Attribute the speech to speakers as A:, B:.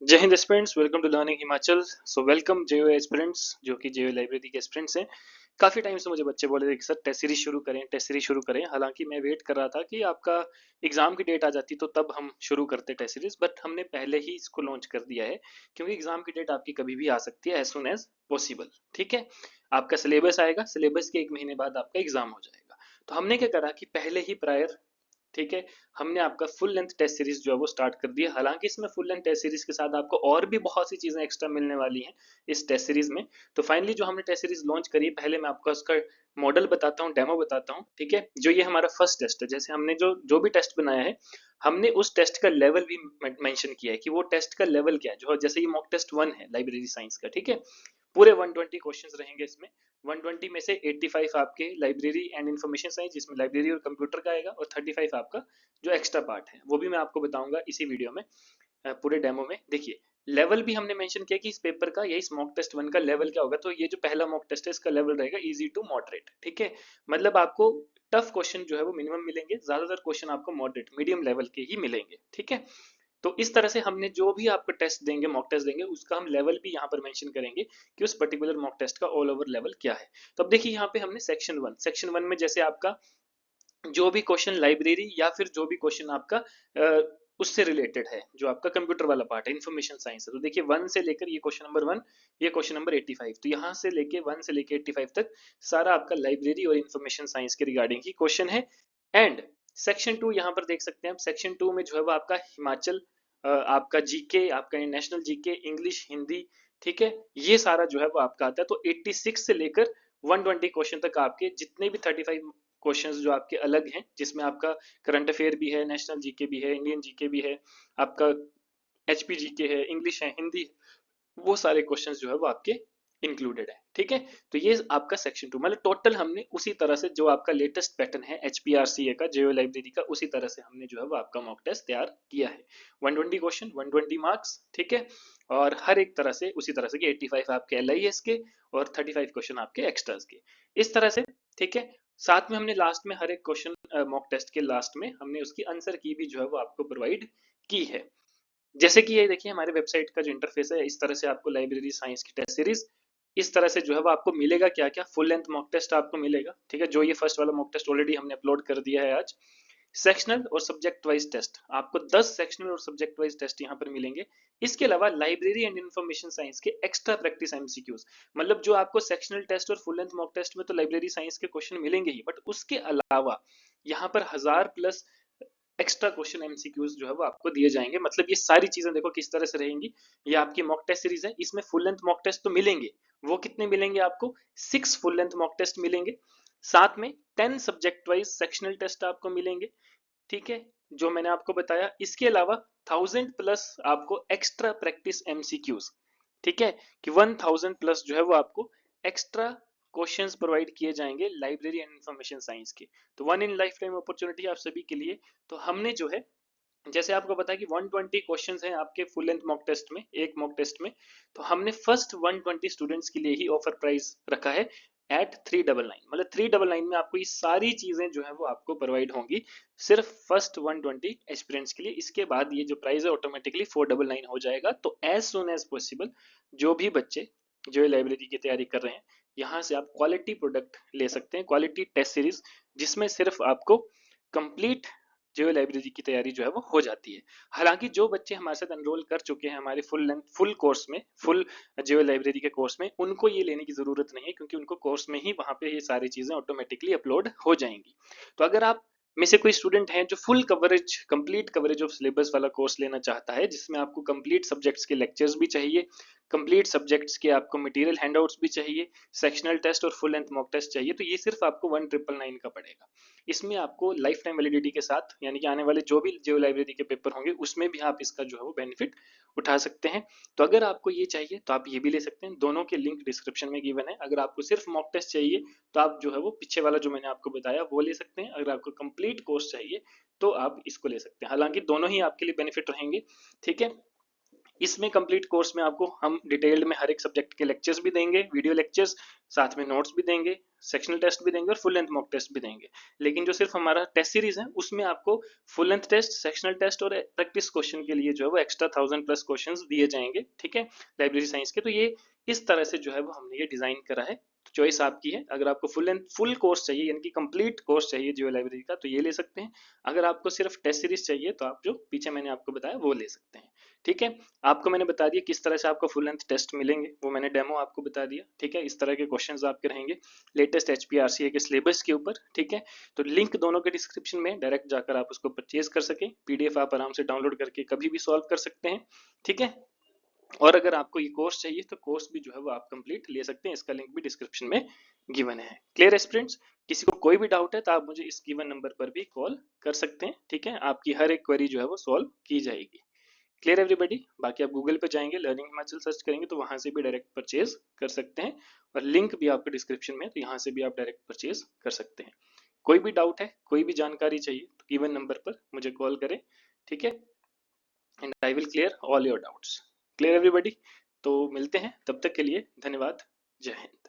A: जय हिंद aspirants, welcome to learning Himachal. So welcome JO aspirants जो कि जेओ लाइब्रेरी के एस्पिरेंट्स हैं। काफ़ी टाइम से मुझे बच्चे बोल रहे थे कि सर टेस्ट सीरीज शुरू करें, टेस्ट सीरीज शुरू करें। हालांकि मैं वेट कर रहा था कि आपका एग्जाम की डेट आ जाती तो तब हम शुरू करते टेस्ट सीरीज, बट हमने पहले ही इसको लॉन्च कर दिया है क्योंकि एग्जाम की डेट आपकी कभी भी आ सकती है, एज सुन एज पॉसिबल। ठीक है, आपका सिलेबस आएगा, सिलेबस के 1 महीने बाद आपका एग्जाम हो जाएगा। तो हमने क्या करा कि पहले ही प्रायर, ठीक है, हमने आपका फुल लेंथ टेस्ट सीरीज जो है वो स्टार्ट कर दिया। हालांकि इसमें फुल लेंथ टेस्ट सीरीज के साथ आपको और भी बहुत सी चीजें एक्स्ट्रा मिलने वाली हैं इस टेस्ट सीरीज में। तो फाइनली जो हमने टेस्ट सीरीज लॉन्च करी है, पहले मैं आपको उसका मॉडल बताता हूँ, डेमो बताता हूँ। ठीक है, जो ये हमारा फर्स्ट टेस्ट है, जैसे हमने जो जो भी टेस्ट बनाया है, हमने उस टेस्ट का लेवल भी मेंशन किया है कि वो टेस्ट का लेवल क्या है। जो जैसे ये मॉक टेस्ट 1 है लाइब्रेरी साइंस का, ठीक है, पूरे 120 क्वेश्चंस रहेंगे इसमें। 120 में से 85 आपके लाइब्रेरी एंड इन्फॉर्मेशन साइंस, जिसमें लाइब्रेरी और कंप्यूटर का आएगा, और 35 आपका जो एक्स्ट्रा पार्ट है वो भी मैं आपको बताऊंगा इसी वीडियो में। पूरे डेमो में देखिए, लेवल भी हमने मेंशन किया कि इस पेपर का, यही मॉक टेस्ट 1 का लेवल क्या होगा। तो ये जो पहला मॉक टेस्ट है, इसका लेवल रहेगा इजी टू मॉडरेट। ठीक है, मतलब आपको टफ क्वेश्चन जो है वो मिनिमम मिलेंगे, ज्यादातर क्वेश्चन आपको मॉडरेट मीडियम लेवल के ही मिलेंगे। ठीक है, तो इस तरह से हमने जो भी आपको टेस्ट देंगे, मॉक टेस्ट देंगे, उसका हम लेवल भी यहाँ पर मेंशन करेंगे कि उस पर्टिकुलर मॉक टेस्ट का ऑल ओवर लेवल क्या है। तो अब देखिए, यहाँ पे हमने सेक्शन वन में जैसे आपका जो भी क्वेश्चन लाइब्रेरी या फिर जो भी क्वेश्चन आपका उससे रिलेटेड है, जो आपका कंप्यूटर वाला पार्ट है, इन्फॉर्मेशन साइंस है, तो देखिए 1 से लेकर, ये क्वेश्चन नंबर 1, ये क्वेश्चन नंबर 85, तो यहाँ से लेके 1 से लेके 85 तक सारा आपका लाइब्रेरी और इन्फॉर्मेशन साइंस के रिगार्डिंग ही क्वेश्चन है। एंड सेक्शन 2 यहाँ पर देख सकते हैं आप, सेक्शन 2 में जो है वो आपका हिमाचल, आपका जीके, आपका नेशनल जीके, इंग्लिश, हिंदी, ठीक है, ये सारा जो है वो आपका आता है। तो 86 से लेकर 120 क्वेश्चन तक आपके जितने भी 35 क्वेश्चंस जो आपके अलग हैं, जिसमें आपका करंट अफेयर भी है, नेशनल जीके भी है, इंडियन जीके भी है, आपका एचपी जीके है, इंग्लिश है, हिंदी है, वो सारे क्वेश्चंस जो है वो आपके इंक्लूडेड है। ठीक है, तो ये आपका सेक्शन 2, मतलब टोटल हमने उसी तरह से जो आपका लेटेस्ट पैटर्न है एचपीआरसीए का, जेओ लाइब्रेरी का, उसी तरह से हमने जो है वो आपका मॉक टेस्ट तैयार किया है। 120 क्वेश्चन, 120 मार्क्स। ठीक है, और हर एक तरह से उसी तरह से कि 85 आपके एलआईएस के और 35 क्वेश्चन आपके एक्स्ट्रास के, इस तरह से। ठीक है, साथ में हमने लास्ट में हर एक क्वेश्चन मॉक टेस्ट के लास्ट में हमने उसकी आंसर की भी जो है वो आपको प्रोवाइड की है। जैसे कि ये देखिए, हमारे वेबसाइट का जो इंटरफेस है, इस तरह से आपको लाइब्रेरी साइंस की टेस्ट सीरीज इस तरह से जो है वो आपको मिलेगा। क्या क्या फुल लेंथ मॉक टेस्ट आपको मिलेगा। ठीक है, जो ये फर्स्ट वाला मॉक टेस्ट ऑलरेडी हमने अपलोड कर दिया है आज। सेक्शनल और सब्जेक्ट वाइज टेस्ट, आपको 10 सेक्शनल और सब्जेक्ट वाइज टेस्ट यहाँ पर मिलेंगे। इसके अलावा लाइब्रेरी एंड इन्फॉर्मेशन साइंस के एक्स्ट्रा प्रैक्टिस एमसीक्यूज, मतलब जो आपको सेक्शनल टेस्ट और फुल लेंथ मॉक टेस्ट में तो लाइब्रेरी साइंस के क्वेश्चन मिलेंगे ही, बट उसके अलावा यहाँ पर 1000+ एक्स्ट्रा क्वेश्चन एमसीक्यूज जो है वो आपको दिए जाएंगे। मतलब ये सारी चीजें देखो किस तरह से रहेंगी। ये आपकी मॉक टेस्ट सीरीज है, इसमें फुल लेंथ मॉक टेस्ट तो मिलेंगे। वो कितने मिलेंगे आपको? 6 फुल लेंथ मॉक टेस्ट मिलेंगे, साथ में 10 सब्जेक्ट वाइज सेक्शनल टेस्ट आपको मिलेंगे। ठीक है, जो मैंने आपको बताया, इसके अलावा 1000+ आपको एक्स्ट्रा प्रैक्टिस एमसीक्यूज। ठीक है, कि 1000+ जो है वो आपको एक्स्ट्रा क्वेश्चंस प्रोवाइड किए जाएंगे लाइब्रेरी एंड इंफॉर्मेशन साइंस के। तो one in life time opportunity आप सभी के लिए। तो हमने जो है, जैसे आपको पता है कि 120 क्वेश्चंस हैं आपके फुल लेंथ मॉक टेस्ट में, एक मॉक टेस्ट में। तो हमने फर्स्ट 120 स्टूडेंट्स के लिए ही ऑफर प्राइस रखा है एट 399, मतलब 399 में आपको ये सारी चीजें जो है वो आपको प्रोवाइड होंगी, सिर्फ फर्स्ट 120 एस्पिरेंट्स के लिए। इसके बाद ये जो प्राइस है ऑटोमेटिकली 499 हो जाएगा। तो एज सुन एज पॉसिबल जो भी बच्चे जो लाइब्रेरी की तैयारी कर रहे हैं, यहाँ से आप क्वालिटी प्रोडक्ट ले सकते हैं, क्वालिटी टेस्ट सीरीज, जिसमें सिर्फ आपको कंप्लीट जियो लाइब्रेरी की तैयारी जो है वो हो जाती है। हालांकि जो बच्चे हमारे साथ एनरोल कर चुके हैं हमारे फुल लेंथ फुल कोर्स में, फुल जियो लाइब्रेरी के कोर्स में, उनको ये लेने की जरूरत नहीं है, क्योंकि उनको कोर्स में ही वहां पे ये सारी चीजें ऑटोमेटिकली अपलोड हो जाएंगी। तो अगर आप में से कोई स्टूडेंट है जो full coverage, complete coverage of syllabus वाला कोर्स लेना चाहता है, जिसमें आपको कंप्लीट सब्जेक्ट्स के लेक्चर्स भी चाहिए, कंप्लीट सब्जेक्ट्स के आपको मटेरियल हैंडआउट्स भी चाहिए, सेक्शनल टेस्ट और फुल लेंथ मॉक टेस्ट चाहिए, तो ये सिर्फ आपको 1999 का पड़ेगा। इसमें आपको लाइफ टाइम वैलिडिटी के साथ, यानी कि आने वाले जो भी जियो लाइब्रेरी के पेपर होंगे उसमें भी आप इसका जो है वो बेनिफिट उठा सकते हैं। तो अगर आपको ये चाहिए तो आप ये भी ले सकते हैं, दोनों के लिंक डिस्क्रिप्शन में गिवन है। अगर आपको सिर्फ मॉक टेस्ट चाहिए तो आप जो है वो पीछे वाला जो मैंने आपको बताया वो ले सकते हैं। अगर आपको कंप्लीट कोर्स चाहिए तो आप इसको ले सकते हैं। हालांकि दोनों ही आपके लिए बेनिफिट रहेंगे। ठीक है, इसमें कंप्लीट कोर्स में आपको हम डिटेल्ड में हर एक सब्जेक्ट के लेक्चर्स भी देंगे, वीडियो लेक्चर्स, साथ में नोट्स भी देंगे, सेक्शनल टेस्ट भी देंगे और फुल लेंथ मॉक टेस्ट भी देंगे। लेकिन जो सिर्फ हमारा टेस्ट सीरीज है उसमें आपको full length test, sectional test और प्रैक्टिस क्वेश्चन के लिए जो है वो एक्स्ट्रा 1000+ क्वेश्चन दिए जाएंगे, ठीक है, लाइब्रेरी साइंस के। तो ये इस तरह से जो है वो हमने ये डिजाइन करा है। तो चॉइस आपकी है, अगर आपको फुल लेंथ फुल कोर्स चाहिए यानी कि कंप्लीट कोर्स चाहिए जियो लाइब्रेरी का तो ये ले सकते हैं। अगर आपको सिर्फ टेस्ट सीरीज चाहिए तो आप जो पीछे मैंने आपको बताया वो ले सकते हैं, ठीक है। आपको मैंने बता दिया किस तरह से आपको फुल लेंथ टेस्ट मिलेंगे, वो मैंने डेमो आपको बता दिया, ठीक है। इस तरह के क्वेश्चंस आपके रहेंगे लेटेस्ट HPRCA के सिलेबस के ऊपर, ठीक है। तो लिंक दोनों के डिस्क्रिप्शन में, डायरेक्ट जाकर आप उसको परचेज कर सकें, PDF आप आराम से डाउनलोड करके कभी भी सॉल्व कर सकते हैं, ठीक है। और अगर आपको ये कोर्स चाहिए तो कोर्स भी जो है वो आप कंप्लीट ले सकते हैं, इसका लिंक भी डिस्क्रिप्शन में गिवन है। क्लियर है स्टूडेंट्स? किसी को कोई भी डाउट है तो आप मुझे इस गिवन नंबर पर भी कॉल कर सकते हैं, ठीक है। आपकी हर एक क्वेरी जो है वो सॉल्व की जाएगी। Clear everybody? बाकी आप गूगल पे जाएंगे, लर्निंग हिमाचल सर्च करेंगे तो वहां से भी डायरेक्ट परचेज कर सकते हैं, और लिंक भी आपके डिस्क्रिप्शन में है तो यहाँ से भी आप डायरेक्ट परचेज कर सकते हैं। कोई भी डाउट है, कोई भी जानकारी चाहिए तो गिवन नंबर पर मुझे कॉल करें, ठीक है, and I will clear all your doubts. Clear everybody? तो मिलते हैं, तब तक के लिए धन्यवाद। जय हिंद।